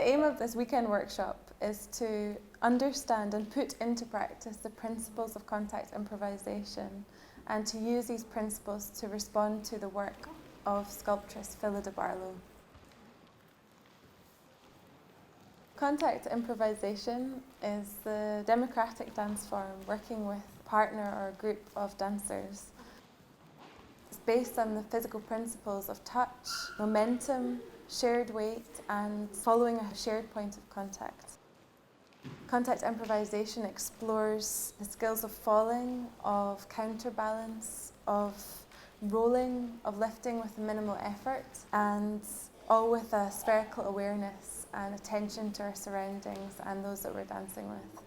The aim of this weekend workshop is to understand and put into practice the principles of contact improvisation and to use these principles to respond to the work of sculptress Phyllida Barlow. Contact improvisation is the democratic dance form working with a partner or a group of dancers. It's based on the physical principles of touch, momentum, shared weight, and following a shared point of contact. Contact improvisation explores the skills of falling, of counterbalance, of rolling, of lifting with minimal effort, and all with a spherical awareness and attention to our surroundings and those that we're dancing with.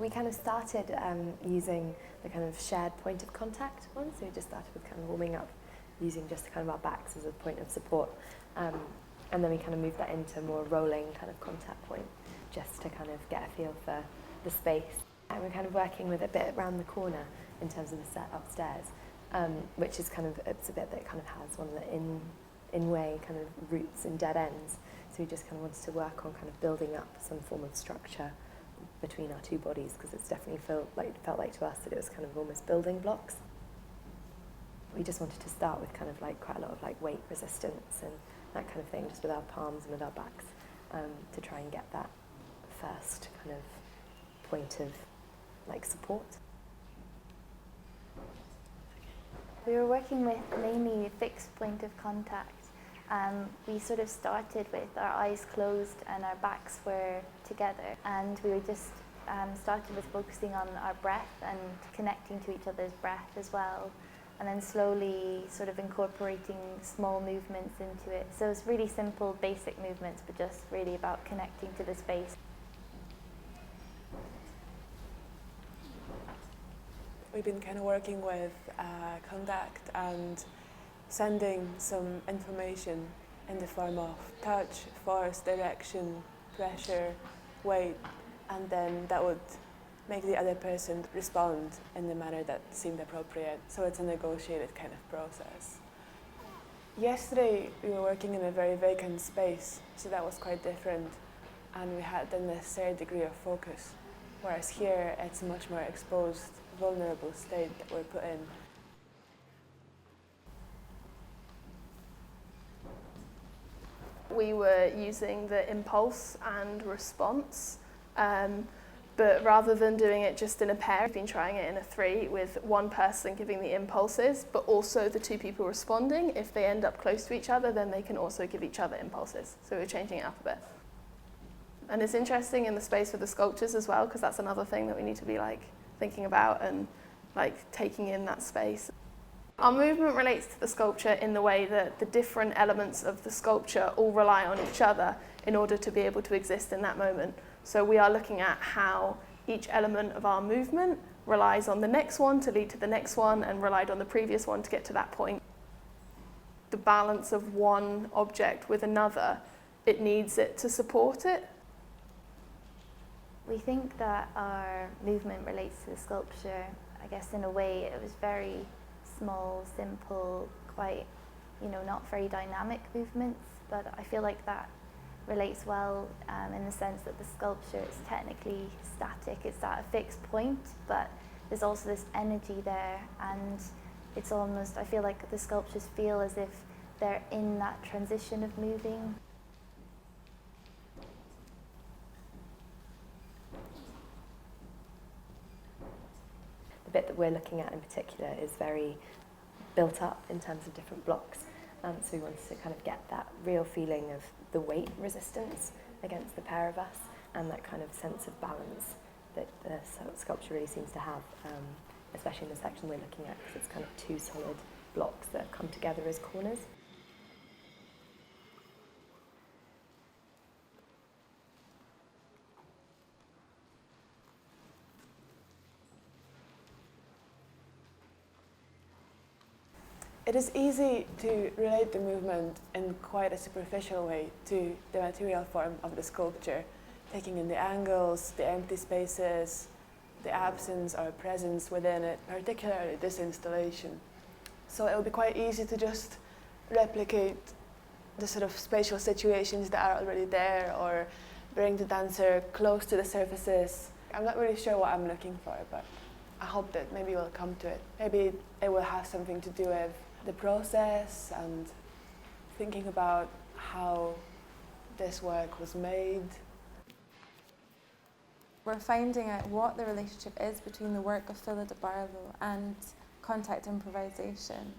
We kind of started using the kind of shared point of contact one, so we just started with kind of warming up using just kind of our backs as a point of support, and then we kind of moved that into a more rolling kind of contact point just to kind of get a feel for the space. And we're kind of working with a bit around the corner in terms of the set upstairs, which is kind of, it's a bit that kind of has one of the in-way kind of roots and dead ends, so we just kind of wanted to work on kind of building up some form of structure between our two bodies, because it's definitely felt like to us that it was kind of almost building blocks. We just wanted to start with kind of like quite a lot of like weight resistance and that kind of thing, just with our palms and with our backs, to try and get that first kind of point of like support. We were working with mainly a fixed point of contact. We sort of started with our eyes closed and our backs were together, and we were just started with focusing on our breath and connecting to each other's breath as well, and then slowly sort of incorporating small movements into it. So it's really simple, basic movements, but just really about connecting to the space. We've been kind of working with contact and sending some information in the form of touch, force, direction, pressure, weight, and then that would make the other person respond in the manner that seemed appropriate. So it's a negotiated kind of process. Yesterday we were working in a very vacant space, so that was quite different, and we had the necessary degree of focus, whereas here it's a much more exposed, vulnerable state that we're put in. We were using the impulse and response, but rather than doing it just in a pair, we've been trying it in a three with one person giving the impulses, but also the two people responding. If they end up close to each other, then they can also give each other impulses. So we're changing it up a bit. And it's interesting in the space for the sculptures as well, because that's another thing that we need to be like thinking about and like taking in that space. Our movement relates to the sculpture in the way that the different elements of the sculpture all rely on each other in order to be able to exist in that moment. So we are looking at how each element of our movement relies on the next one to lead to the next one and relied on the previous one to get to that point. The balance of one object with another, it needs it to support it. We think that our movement relates to the sculpture. I guess in a way it was very small, simple, quite, not very dynamic movements, but I feel like that relates well in the sense that the sculpture is technically static, it's at a fixed point, but there's also this energy there, and it's almost, I feel like the sculptures feel as if they're in that transition of moving. The bit that we're looking at in particular is very built up in terms of different blocks, So we wanted to kind of get that real feeling of the weight resistance against the pair of us and that kind of sense of balance that the sculpture really seems to have, especially in the section we're looking at, because it's kind of two solid blocks that come together as corners. It is easy to relate the movement in quite a superficial way to the material form of the sculpture, taking in the angles, the empty spaces, the absence or presence within it, particularly this installation. So it will be quite easy to just replicate the sort of spatial situations that are already there or bring the dancer close to the surfaces. I'm not really sure what I'm looking for, but I hope that maybe we'll come to it. Maybe it will have something to do with the process and thinking about how this work was made. We're finding out what the relationship is between the work of Phyllida Barlow and contact improvisation.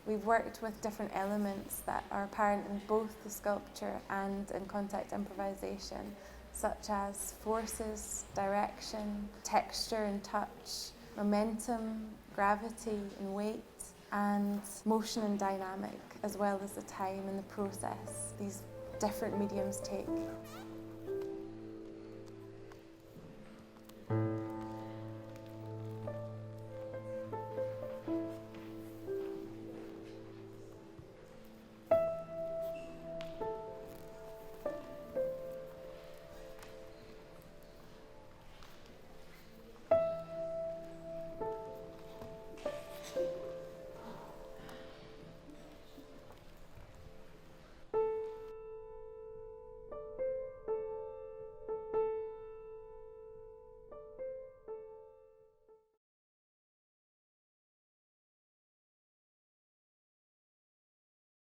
We've worked with different elements that are apparent in both the sculpture and in contact improvisation, such as forces, direction, texture and touch, momentum, gravity and weight, and motion and dynamic, as well as the time and the process these different mediums take.